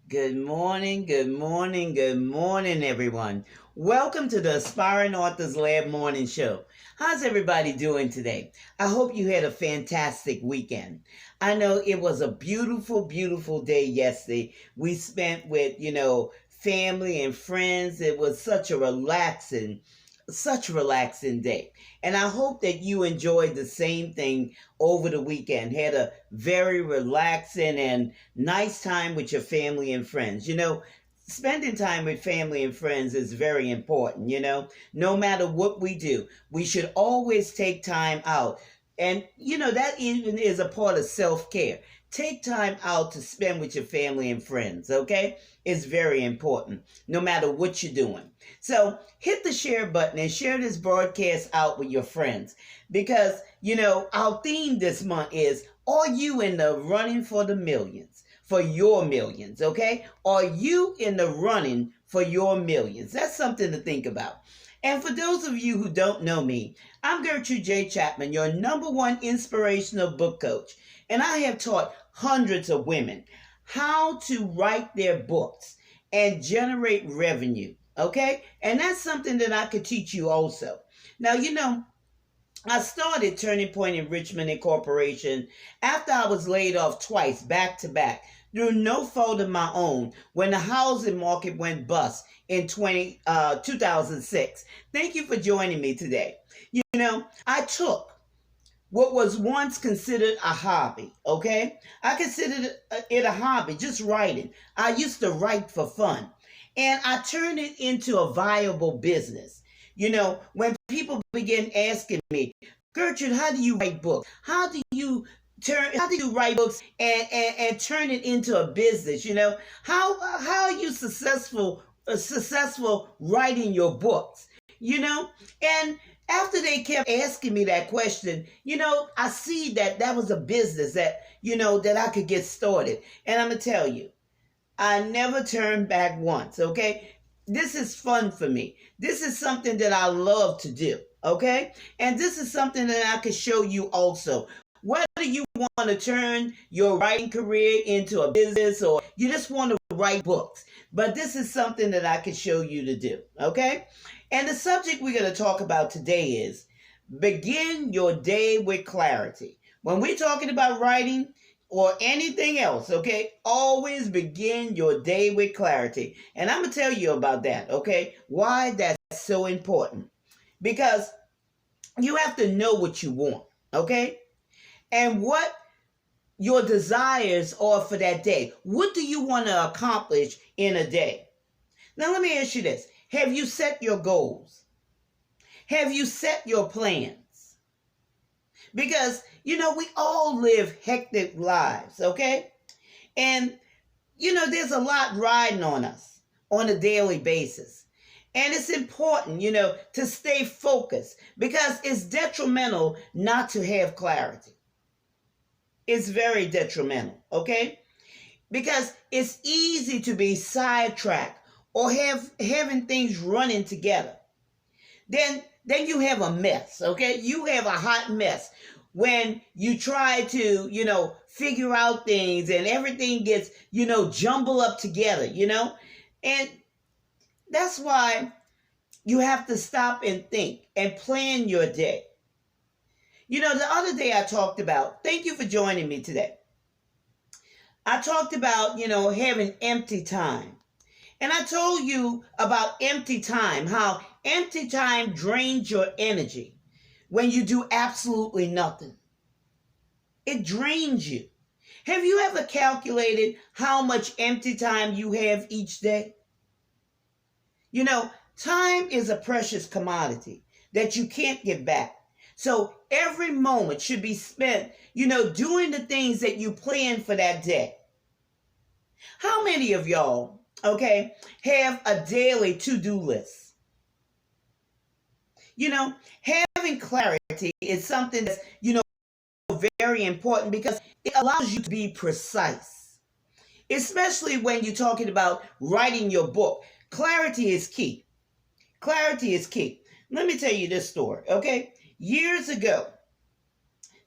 Good morning, good morning, good morning, everyone. Welcome to the Aspiring Authors Lab Morning Show. How's everybody doing today? I hope you had a fantastic weekend. I know it was a beautiful, beautiful day yesterday. We spent with, family and friends. It was such a relaxing day. And I hope that you enjoyed the same thing over the weekend. Had a very relaxing and nice time with your family and friends. Spending time with family and friends is very important. No matter what we do, we should always take time out. And, that even is a part of self care. Take time out to spend with your family and friends, okay? It's very important, no matter what you're doing. So hit the share button and share this broadcast out with your friends because, our theme this month is, are you in the running for the millions? For your millions, okay? Are you in the running for your millions? That's something to think about. And for those of you who don't know me, I'm Gertrude J. Chapman, your number one inspirational book coach. And I have taught hundreds of women how to write their books and generate revenue, okay? And that's something that I could teach you also. Now, I started Turning Point Enrichment Incorporation after I was laid off twice, back to back, through no fault of my own, when the housing market went bust in 2006. Thank you for joining me today. I took what was once considered a hobby, okay? I considered it a hobby, just writing. I used to write for fun. And I turned it into a viable business. When people begin asking me, Gertrude, how do you write books? How do you write books and turn it into a business? How are you successful writing your books? And after they kept asking me that question, I see that was a business that I could get started. And I'm going to tell you, I never turned back once, okay? This is fun for me. This is something that I love to do, okay? And this is something that I could show you also. Whether you want to turn your writing career into a business or you just want to write books, but this is something that I could show you to do, okay? And the subject we're going to talk about today is begin your day with clarity. When we're talking about writing or anything else, okay, always begin your day with clarity. And I'm going to tell you about that, okay? Why that's so important. Because you have to know what you want, okay? And what your desires are for that day. What do you want to accomplish in a day? Now, let me ask you this. Have you set your goals? Have you set your plans? Because, we all live hectic lives, okay? And, there's a lot riding on us on a daily basis. And it's important, to stay focused because it's detrimental not to have clarity. It's very detrimental, okay? Because it's easy to be sidetracked or having things running together. Then you have a mess, okay? You have a hot mess when you try to, figure out things and everything gets, jumbled up together, And that's why you have to stop and think and plan your day. The other day I talked about, thank you for joining me today. I talked about, having empty time. And I told you about empty time, how empty time drains your energy when you do absolutely nothing. It drains you. Have you ever calculated how much empty time you have each day? Time is a precious commodity that you can't get back. So every moment should be spent, doing the things that you plan for that day. How many of y'all, okay, have a daily to-do list? Having clarity is something that's, very important because it allows you to be precise, especially when you're talking about writing your book. Clarity is key. Clarity is key. Let me tell you this story, okay? Years ago,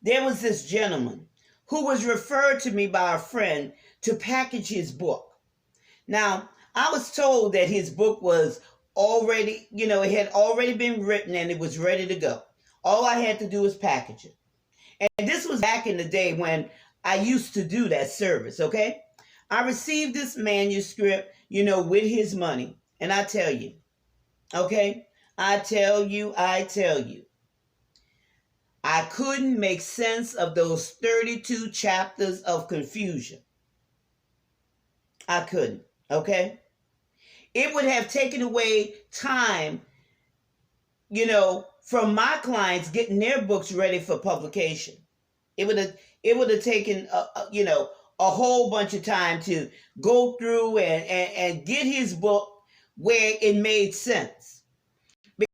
there was this gentleman who was referred to me by a friend to package his book. Now, I was told that his book was already, it had already been written and it was ready to go. All I had to do was package it. And this was back in the day when I used to do that service, okay? I received this manuscript, with his money. And I tell you, okay? I tell you, I couldn't make sense of those 32 chapters of confusion. I couldn't, okay? It would have taken away time, from my clients getting their books ready for publication. It would have taken, a whole bunch of time to go through and get his book where it made sense.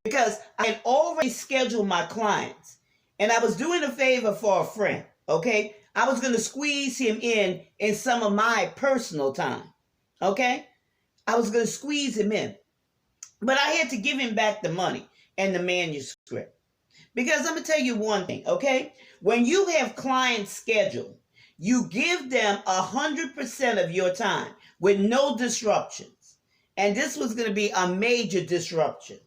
Because I had already scheduled my clients and I was doing a favor for a friend, okay? I was going to squeeze him in some of my personal time, okay? I was going to squeeze him in. But I had to give him back the money and the manuscript. Because I'm going to tell you one thing, okay? When you have clients scheduled, you give them 100% of your time with no disruptions. And this was going to be a major disruption.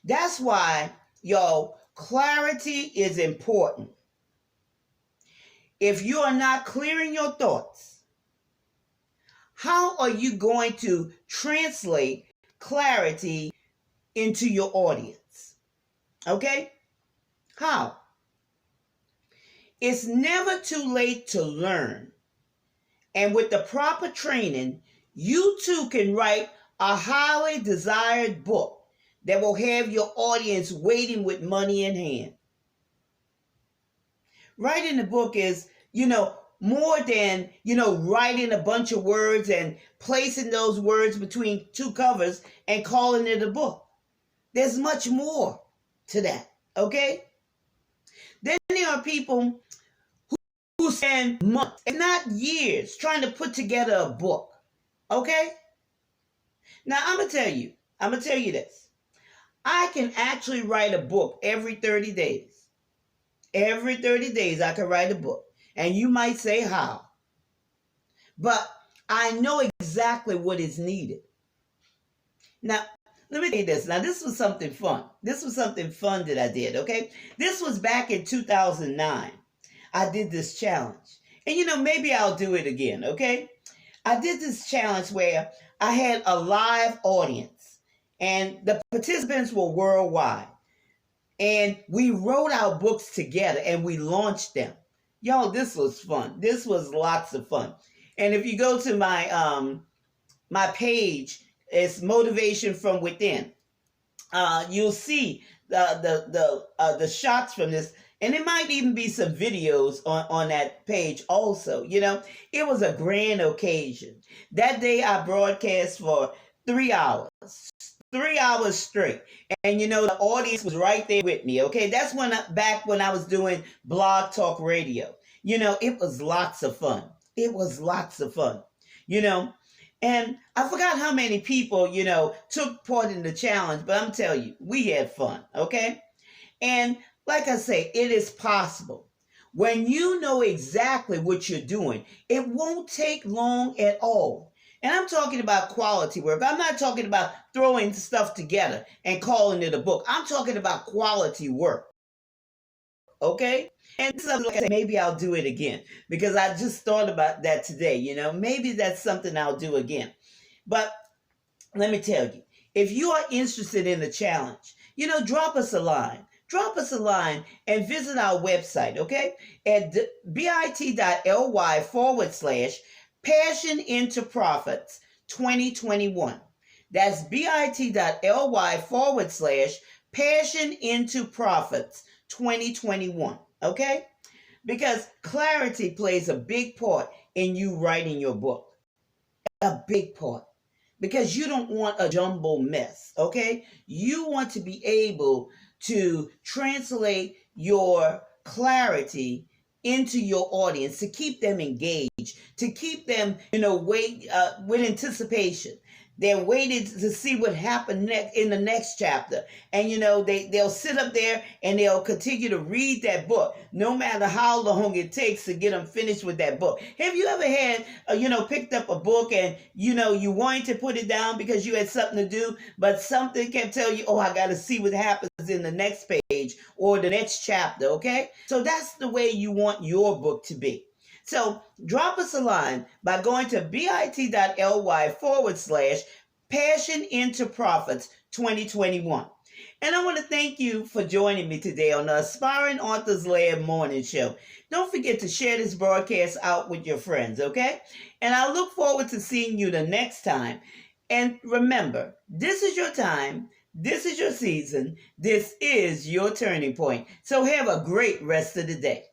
That's why, y'all, clarity is important. If you are not clearing your thoughts, how are you going to translate clarity into your audience? Okay? How? It's never too late to learn. And with the proper training, you too can write a highly desired book that will have your audience waiting with money in hand. Writing a book is, more than, writing a bunch of words and placing those words between two covers and calling it a book. There's much more to that, okay? Then there are people who spend months, if not years, trying to put together a book, okay? Now, I'm going to tell you this. I can actually write a book every 30 days. Every 30 days, I can write a book. And you might say, how? But I know exactly what is needed. Now, let me tell you this. Now, this was something fun. This was something fun that I did, okay? This was back in 2009. I did this challenge. And, maybe I'll do it again, okay? I did this challenge where I had a live audience. And the participants were worldwide. And we wrote our books together and we launched them. Y'all, this was fun. This was lots of fun. And if you go to my my page, it's Motivation from Within. You'll see the shots from this. And it might even be some videos on that page also. It was a grand occasion. That day I broadcast for 3 hours. 3 hours straight. And the audience was right there with me, okay? That's back when I was doing Blog Talk Radio. It was lots of fun. It was lots of fun, And I forgot how many people, took part in the challenge, but I'm telling you, we had fun, okay? And like I say, it is possible. When you know exactly what you're doing, it won't take long at all. And I'm talking about quality work. I'm not talking about throwing stuff together and calling it a book. I'm talking about quality work. Okay? And something like I said, maybe I'll do it again because I just thought about that today. Maybe that's something I'll do again. But let me tell you, if you are interested in the challenge, drop us a line. Drop us a line and visit our website, okay? At bit.ly/Passion into Profits 2021. That's bit.ly/Passion into Profits 2021. Okay? Because clarity plays a big part in you writing your book. A big part. Because you don't want a jumble mess. Okay? You want to be able to translate your clarity into your audience, to keep them engaged, to keep them, with anticipation. They're waiting to see what happened next in the next chapter. And they'll sit up there and they'll continue to read that book, no matter how long it takes to get them finished with that book. Have you ever had, picked up a book and, you wanted to put it down because you had something to do, but something kept telling you, oh, I got to see what happens in the next page or the next chapter, okay? So that's the way you want your book to be. So drop us a line by going to bit.ly/Passion into Profits 2021. And I want to thank you for joining me today on the Aspiring Authors Lab Morning Show. Don't forget to share this broadcast out with your friends, okay? And I look forward to seeing you the next time. And remember, this is your time. This is your season. This is your turning point. So have a great rest of the day.